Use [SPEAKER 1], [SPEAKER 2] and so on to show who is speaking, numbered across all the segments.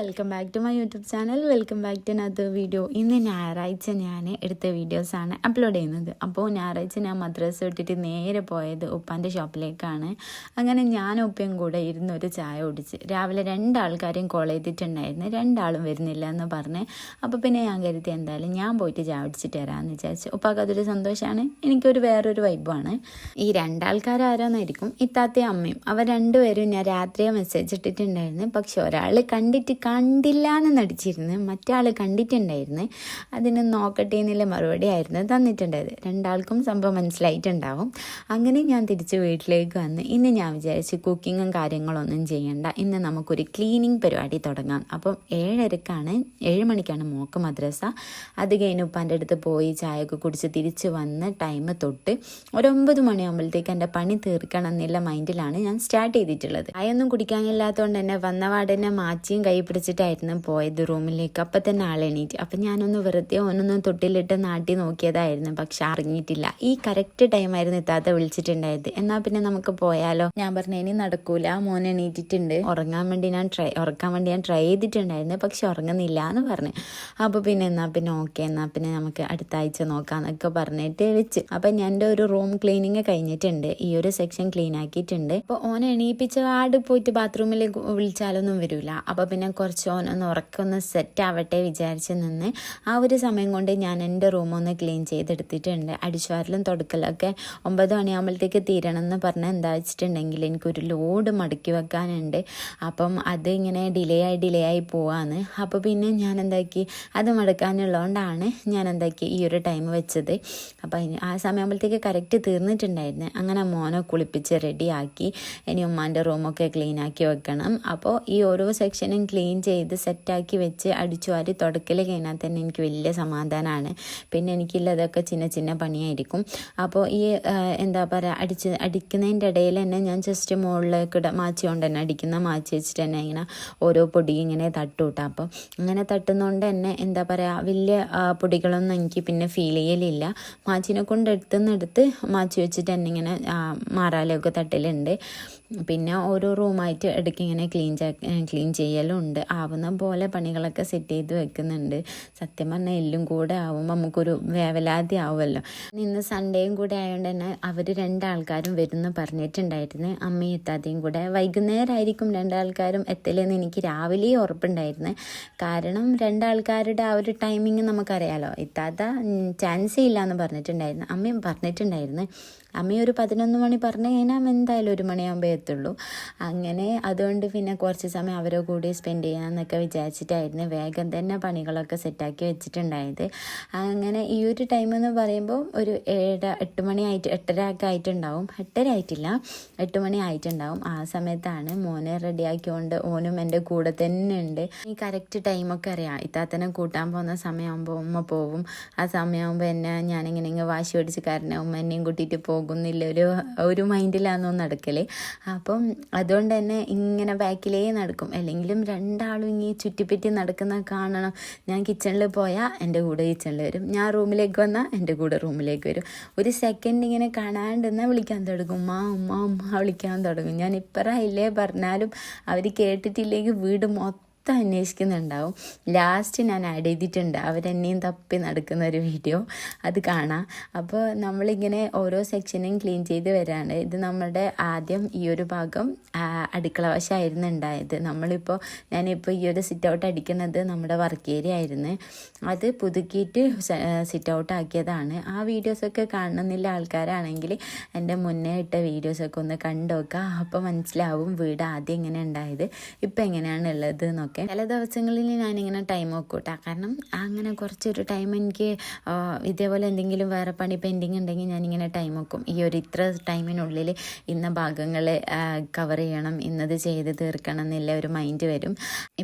[SPEAKER 1] Welcome back to my YouTube channel. Welcome back to another video. ഇന്ന് ഞായറാഴ്ച ഞാൻ എടുത്ത വീഡിയോസാണ് അപ്ലോഡ് ചെയ്യുന്നത്. അപ്പോൾ ഞായറാഴ്ച ഞാൻ മദ്രസ വിട്ടിട്ട് നേരെ പോയത് ഉപ്പാൻ്റെ ഷോപ്പിലേക്കാണ്. അങ്ങനെ ഞാനും ഉപ്പയും കൂടെ ഇരുന്നൊരു ചായ കുടിച്ച്. രാവിലെ രണ്ടാൾക്കാരെയും കോൾ ചെയ്തിട്ടുണ്ടായിരുന്നു, രണ്ടാളും വരുന്നില്ല എന്ന് പറഞ്ഞ്. അപ്പോൾ പിന്നെ ഞാൻ കരുതി എന്തായാലും ഞാൻ പോയിട്ട് ചായ കുടിച്ചിട്ട് വരാമെന്ന് വിചാരിച്ചു. ഉപ്പാക്ക് അതൊരു സന്തോഷമാണ്, എനിക്കൊരു വേറൊരു വൈബാണ്. ഈ രണ്ടാൾക്കാരാരാന്നായിരിക്കും ഇത്താത്തയും അമ്മയും. അവർ രണ്ടുപേരും ഞാൻ രാത്രിയെ മെസ്സേജ് ഇട്ടിട്ടുണ്ടായിരുന്നു. പക്ഷെ ഒരാൾ കണ്ടില്ല എന്ന് നടിച്ചിരുന്നു, മറ്റാൾ കണ്ടിട്ടുണ്ടായിരുന്നു. അതിന് നോക്കട്ടെ എന്നുള്ള മറുപടി ആയിരുന്നു തന്നിട്ടുണ്ടായത്. രണ്ടാൾക്കും സംഭവം മനസ്സിലായിട്ടുണ്ടാവും. അങ്ങനെ ഞാൻ തിരിച്ച് വീട്ടിലേക്ക് വന്ന് ഇന്ന് ഞാൻ വിചാരിച്ചു കുക്കിങ്ങും കാര്യങ്ങളൊന്നും ചെയ്യണ്ട, ഇന്ന് നമുക്കൊരു ക്ലീനിങ് പരിപാടി തുടങ്ങാം. അപ്പം 7 മണിക്കാണ് മോക്ക് മദ്രസ. അത് കഴിഞ്ഞ് ഉപ്പാൻ്റെ അടുത്ത് പോയി ചായയൊക്കെ കുടിച്ച് തിരിച്ച് വന്ന് ടൈം തൊട്ട് ഒരു 9 മണിയാകുമ്പോഴത്തേക്ക് എൻ്റെ പണി തീർക്കണം എന്നുള്ള മൈൻഡിലാണ് ഞാൻ സ്റ്റാർട്ട് ചെയ്തിട്ടുള്ളത്. ചായൊന്നും കുടിക്കാനില്ലാത്തതുകൊണ്ട് തന്നെ വന്നപാടന്നെ മാച്ചിയും കൈ പിടിച്ചിട്ടായിരുന്നു പോയത് റൂമിലേക്ക്. അപ്പം തന്നെ ആളെണീറ്റ്. അപ്പം ഞാനൊന്ന് വെറുതെ ഓനൊന്നും തൊട്ടിലിട്ട് നാട്ടി നോക്കിയതായിരുന്നു, പക്ഷെ അറിഞ്ഞിട്ടില്ല. ഈ കറക്റ്റ് ടൈമായിരുന്നു ഇത്താത്ത വിളിച്ചിട്ടുണ്ടായത്. എന്നാൽ പിന്നെ നമുക്ക് പോയാലോ? ഞാൻ പറഞ്ഞു ഇനി നടക്കൂല, മോൻ എണീറ്റിട്ടുണ്ട്, ഉറക്കാൻ വേണ്ടി ഞാൻ ട്രൈ ചെയ്തിട്ടുണ്ടായിരുന്നു, പക്ഷെ ഉറങ്ങുന്നില്ല എന്ന് പറഞ്ഞു. അപ്പോൾ പിന്നെ എന്നാൽ പിന്നെ ഓക്കെ, എന്നാൽ പിന്നെ നമുക്ക് അടുത്ത ആഴ്ച നോക്കാമെന്നൊക്കെ പറഞ്ഞിട്ട് വെച്ച്. അപ്പം എൻ്റെ ഒരു റൂം ക്ലീനിങ് കഴിഞ്ഞിട്ടുണ്ട്, ഈ ഒരു സെക്ഷൻ ക്ലീൻ ആക്കിയിട്ടുണ്ട്. അപ്പോൾ ഓനെ എണീപ്പിച്ച ആട് പോയിട്ട് ബാത്റൂമിൽ വിളിച്ചാലൊന്നും വരില്ല. അപ്പോൾ പിന്നെ കുറച്ച് ഓനൊന്ന് ഉറക്കൊന്ന് സെറ്റ് ആവട്ടെ വിചാരിച്ച് നിന്ന് ആ ഒരു സമയം കൊണ്ട് ഞാൻ എൻ്റെ റൂമൊന്ന് ക്ലീൻ ചെയ്തെടുത്തിട്ടുണ്ട്. അടിച്ചുവാരലും തുടക്കലൊക്കെ 9 മണിയാകുമ്പോഴത്തേക്ക് തീരണം എന്ന് പറഞ്ഞാൽ എന്താ വെച്ചിട്ടുണ്ടെങ്കിൽ എനിക്കൊരു ലോഡ് മടക്കി വെക്കാനുണ്ട്. അപ്പം അത് ഇങ്ങനെ ഡിലേ ആയി പോവാന്ന്. അപ്പോൾ പിന്നെ ഞാൻ എന്താക്കി, അത് മടക്കാനുള്ളതുകൊണ്ടാണ് ഞാൻ എന്താക്കി ഈ ഒരു ടൈം വെച്ചത്. അപ്പോൾ ആ സമയമാകുമ്പോഴത്തേക്ക് കറക്റ്റ് തീർന്നിട്ടുണ്ടായിരുന്നു. അങ്ങനെ മോനെ കുളിപ്പിച്ച് റെഡിയാക്കി ഇനി ഉമ്മാൻ്റെ റൂമൊക്കെ ക്ലീൻ ആക്കി വെക്കണം. അപ്പോൾ ഈ ഓരോ സെക്ഷനും ക്ലീൻ ചെയ്ത് സെറ്റാക്കി വെച്ച് അടിച്ചു വാരി തുടക്കൽ കഴിഞ്ഞാൽ തന്നെ എനിക്ക് വലിയ സമാധാനമാണ്. പിന്നെ എനിക്കുള്ളതൊക്കെ ചിന്ന പണിയായിരിക്കും. അപ്പോൾ ഈ എന്താ പറയുക, അടിക്കുന്നതിൻ്റെ ഇടയിൽ തന്നെ ഞാൻ ജസ്റ്റ് മുകളിലേക്ക് മാച്ചി കൊണ്ട് തന്നെ അടിക്കുന്ന മാച്ചി വെച്ചിട്ട് തന്നെ ഇങ്ങനെ ഓരോ പൊടി ഇങ്ങനെ തട്ടൂട്ടാം. അപ്പോൾ അങ്ങനെ തട്ടുന്നതുകൊണ്ട് തന്നെ എന്താ പറയുക, വലിയ പൊടികളൊന്നും എനിക്ക് പിന്നെ ഫീൽ ചെയ്യലില്ല. മാച്ചിനെ കൊണ്ട് എടുത്ത് മാച്ചി വെച്ചിട്ട് തന്നെ ഇങ്ങനെ മാറാലൊക്കെ തട്ടലുണ്ട്. പിന്നെ ഓരോ റൂമായിട്ട് ഇടയ്ക്ക് ഇങ്ങനെ ക്ലീൻ ചെയ്യലും ഉണ്ട്. ആവുന്ന പോലെ പണികളൊക്കെ സെറ്റ് ചെയ്ത് വെക്കുന്നുണ്ട്. സത്യം പറഞ്ഞാൽ എല്ലാം കൂടെ ആവുമ്പോൾ നമുക്കൊരു വേവലാതി ആവുമല്ലോ. ഇന്ന് സൺഡേയും കൂടെ ആയതുകൊണ്ട് തന്നെ അവർ രണ്ടാൾക്കാരും വരുമെന്ന് പറഞ്ഞിട്ടുണ്ടായിരുന്നു, അമ്മയും എത്താതെയും കൂടെ. വൈകുന്നേരമായിരിക്കും രണ്ടാൾക്കാരും എത്തലെന്ന് എനിക്ക് രാവിലെ ഉറപ്പുണ്ടായിരുന്നു. കാരണം രണ്ടാൾക്കാരുടെ ആ ഒരു ടൈമിങ് നമുക്കറിയാലോ. എത്താത്ത ചാൻസേ ഇല്ല എന്ന് പറഞ്ഞിട്ടുണ്ടായിരുന്നു, അമ്മയും പറഞ്ഞിട്ടുണ്ടായിരുന്നു. അമ്മ ഒരു 11 മണി പറഞ്ഞു കഴിഞ്ഞാൽ എന്തായാലും 1 മണിയാകുമ്പോൾ എത്തുള്ളൂ. അങ്ങനെ അതുകൊണ്ട് പിന്നെ കുറച്ച് സമയം അവരെ കൂടി സ്പെൻഡ് ചെയ്യാമെന്നൊക്കെ വിചാരിച്ചിട്ടായിരുന്നു വേഗം തന്നെ പണികളൊക്കെ സെറ്റാക്കി വെച്ചിട്ടുണ്ടായത്. അങ്ങനെ ഈ ഒരു ടൈം എന്ന് പറയുമ്പോൾ ഒരു 8 മണി 8:30 ഒക്കെ ആയിട്ടുണ്ടാവും. 8:30 ആയിട്ടില്ല, 8 മണി ആയിട്ടുണ്ടാവും. ആ സമയത്താണ് മോനെ റെഡിയാക്കിക്കൊണ്ട് ഓനും എൻ്റെ കൂടെ തന്നെ ഉണ്ട്. ഈ കറക്റ്റ് ടൈമൊക്കെ അറിയാം. ഇത്താത്തനെ കൂട്ടാൻ പോകുന്ന സമയമാകുമ്പോൾ ഉമ്മ പോവും. ആ സമയമാകുമ്പോൾ എന്നെ ഞാനിങ്ങനെ വാശി പിടിച്ച് കാരണം ഉമ്മ എന്നെയും കൂട്ടിയിട്ട് പോകുന്നില്ല ഒരു മൈൻഡിലാണെന്നോ നടക്കൽ. അപ്പം അതുകൊണ്ട് തന്നെ ഇങ്ങനെ ബാക്കിലേ നടക്കും. അല്ലെങ്കിലും രണ്ടാളും ഇങ്ങനെ ചുറ്റിപ്പറ്റി നടക്കുന്ന കാണണം. ഞാൻ കിച്ചണിൽ പോയാൽ എൻ്റെ കൂടെ കിച്ചണിൽ വരും, ഞാൻ റൂമിലേക്ക് വന്നാൽ എൻ്റെ കൂടെ റൂമിലേക്ക് വരും. ഒരു സെക്കൻഡ് ഇങ്ങനെ കാണാണ്ടെന്നാൽ വിളിക്കാൻ തുടങ്ങും, ഉമ്മ വിളിക്കാൻ തുടങ്ങും. ഞാൻ ഇപ്പറയില്ലേ പറഞ്ഞാലും അവർ കേട്ടിട്ടില്ലെങ്കിൽ വീട് അന്വേഷിക്കുന്നുണ്ടാവും. ലാസ്റ്റ് ഞാൻ ആഡ് ചെയ്തിട്ടുണ്ട് അവരെന്നെയും തപ്പി നടക്കുന്ന ഒരു വീഡിയോ, അത് കാണാം. അപ്പോൾ നമ്മളിങ്ങനെ ഓരോ സെക്ഷനും ക്ലീൻ ചെയ്ത് വരാണ്. ഇത് നമ്മുടെ ആദ്യം ഈ ഒരു ഭാഗം അടുക്കള വശമായിരുന്നു ഉണ്ടായത്. ഞാനിപ്പോൾ ഈ ഒരു സിറ്റ് ഔട്ട് അടിക്കുന്നത് നമ്മുടെ വർക്ക് ഏരിയ ആയിരുന്നു. അത് പുതുക്കിയിട്ട് സിറ്റ് ഔട്ട് ആക്കിയതാണ്. ആ വീഡിയോസൊക്കെ കാണുന്നില്ല ആൾക്കാരാണെങ്കിൽ എൻ്റെ മുന്നേ ഇട്ട വീഡിയോസൊക്കെ ഒന്ന് കണ്ടുനോക്കുക. അപ്പോൾ മനസ്സിലാവും വീട് ആദ്യം എങ്ങനെ ഉണ്ടായത്, ഇപ്പം എങ്ങനെയാണ് ഉള്ളത് എന്നൊക്കെ. ചില ദിവസങ്ങളിൽ ഞാനിങ്ങനെ ടൈം നോക്കൂട്ടാ. കാരണം അങ്ങനെ കുറച്ചൊരു ടൈം എനിക്ക് ഇതേപോലെ എന്തെങ്കിലും വേറെ പണി പെൻഡിങ് ഉണ്ടെങ്കിൽ ഞാനിങ്ങനെ ടൈം നോക്കും. ഈ ഒരു ഇത്ര ടൈമിനുള്ളിൽ ഇന്ന ഭാഗങ്ങൾ കവർ ചെയ്യണം, ഇന്നത് ചെയ്ത് തീർക്കണം എന്നുള്ള ഒരു മൈൻഡ് വരും.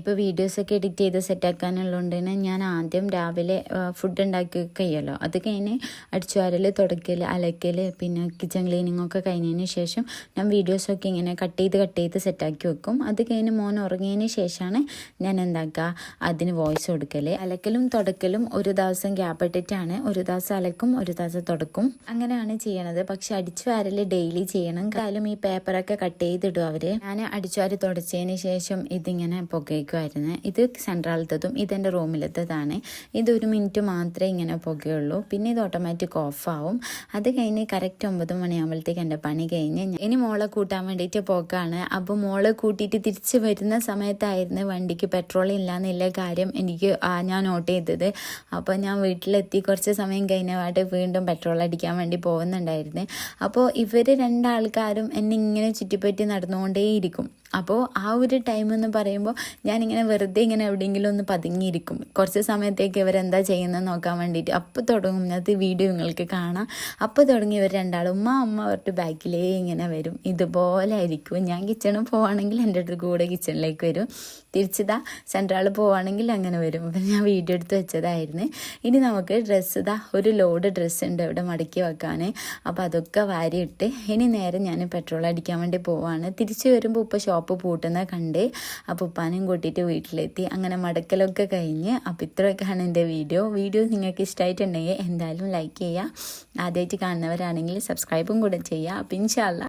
[SPEAKER 1] ഇപ്പോൾ വീഡിയോസൊക്കെ എഡിറ്റ് ചെയ്ത് സെറ്റാക്കാനുള്ളതുകൊണ്ട് തന്നെ ഞാൻ ആദ്യം രാവിലെ ഫുഡ് ഉണ്ടാക്കി കഴിയുമല്ലോ, അത് കഴിഞ്ഞ് അടിച്ചുവാരൽ, തുടക്കൽ, അലക്കൽ, പിന്നെ കിച്ചൺ ക്ലീനിങ്ങൊക്കെ കഴിഞ്ഞതിന് ശേഷം ഞാൻ വീഡിയോസൊക്കെ ഇങ്ങനെ കട്ട് ചെയ്ത് സെറ്റാക്കി വെക്കും. അത് കഴിഞ്ഞ് മോൻ ഉറങ്ങിയതിന് ശേഷമാണ് ഞാൻ എന്താക്കുക അതിന് വോയിസ് കൊടുക്കൽ. അലക്കലും തുടക്കലും ഒരു ദിവസം ഗ്യാപ്പ് ഇട്ടിട്ടാണ്, ഒരു ദിവസം അലക്കും ഒരു ദിവസം തുടക്കും, അങ്ങനെയാണ് ചെയ്യണത്. പക്ഷെ അടിച്ചു വാരൽ ഡെയിലി ചെയ്യണം. കാര്യം ഈ പേപ്പറൊക്കെ കട്ട് ചെയ്തിടും അവർ. ഞാൻ അടിച്ചു വാരി തുടച്ചതിന് ശേഷം ഇതിങ്ങനെ പുകയ്ക്കുമായിരുന്നു. ഇത് സെൻട്രലത്തതും ഇതെൻ്റെ റൂമിലത്തതാണ്. ഇത് 1 മിനിറ്റ് മാത്രമേ ഇങ്ങനെ പുകയുള്ളൂ, പിന്നെ ഇത് ഓട്ടോമാറ്റിക് ഓഫ് ആവും. അത് കഴിഞ്ഞ് കറക്റ്റ് 9 മണിയാകുമ്പോഴത്തേക്ക് എൻ്റെ പണി കഴിഞ്ഞ് ഇനി മോളെ കൂട്ടാൻ വേണ്ടിയിട്ട് പോക്കാണ്. അപ്പോൾ മോളെ കൂട്ടിയിട്ട് തിരിച്ച് വരുന്ന സമയത്തായിരുന്നു വണ്ടിക്ക് പെട്രോൾ ഇല്ലാന്നില്ല കാര്യം ഞാൻ നോട്ട് ചെയ്തത്. അപ്പോൾ ഞാൻ വീട്ടിലെത്തി കുറച്ച് സമയം കഴിഞ്ഞപാട്ട് വീണ്ടും പെട്രോൾ അടിക്കാൻ വേണ്ടി പോകുന്നുണ്ടായിരുന്നു. അപ്പോൾ ഇവർ 2 ആൾക്കാരും എന്നെ ഇങ്ങനെ ചുറ്റിപ്പറ്റി നടന്നുകൊണ്ടേയിരിക്കും. അപ്പോൾ ആ ഒരു ടൈം എന്ന് പറയുമ്പോൾ ഞാനിങ്ങനെ വെറുതെ ഇങ്ങനെ എവിടെയെങ്കിലും ഒന്ന് പതുങ്ങിയിരിക്കും കുറച്ച് സമയത്തേക്ക്. ഇവരെന്താ ചെയ്യുന്നത് നോക്കാൻ വേണ്ടിയിട്ട്. അപ്പോൾ തുടങ്ങും, അത് വീഡിയോ നിങ്ങൾക്ക് കാണാം. അപ്പോൾ തുടങ്ങി ഇവർ 2 ആളും ഉമ്മ പറഞ്ഞിട്ട് ബാക്കിലേ ഇങ്ങനെ വരും. ഇതുപോലെ ആയിരിക്കും. ഞാൻ കിച്ചണിൽ പോവുകയാണെങ്കിൽ എൻ്റെ അടുത്ത് കൂടെ കിച്ചണിലേക്ക് വരും. തിരിച്ചിതാ സെൻട്രൽ പോവുകയാണെങ്കിൽ അങ്ങനെ വരും. അപ്പം ഞാൻ വീഡിയോ എടുത്ത് വെച്ചതായിരുന്നു. ഇനി നമുക്ക് ഡ്രസ്സ് ഒരു ലോഡ് ഡ്രസ്സ് ഉണ്ട് ഇവിടെ മടക്കി വെക്കാൻ. അപ്പോൾ അതൊക്കെ വാരിയിട്ട് ഇനി നേരെ ഞാൻ പെട്രോൾ അടിക്കാൻ വേണ്ടി പോവാണ്. തിരിച്ച് വരുമ്പോൾ ഉപ്പ ഷോപ്പ് പൂട്ടുന്ന കണ്ട് അപ്പോൾ ഉപ്പാനും കൂട്ടിയിട്ട് വീട്ടിലെത്തി. അങ്ങനെ മടക്കലൊക്കെ കഴിഞ്ഞ്. അപ്പോൾ ഇത്രയൊക്കെയാണ് എൻ്റെ വീഡിയോ നിങ്ങൾക്ക് ഇഷ്ടമായിട്ടുണ്ടെങ്കിൽ എന്തായാലും ലൈക്ക് ചെയ്യുക. ആദ്യമായിട്ട് കാണുന്നവരാണെങ്കിൽ സബ്സ്ക്രൈബും കൂടെ ചെയ്യുക. അപ്പോൾ ഇൻഷാ അല്ലാ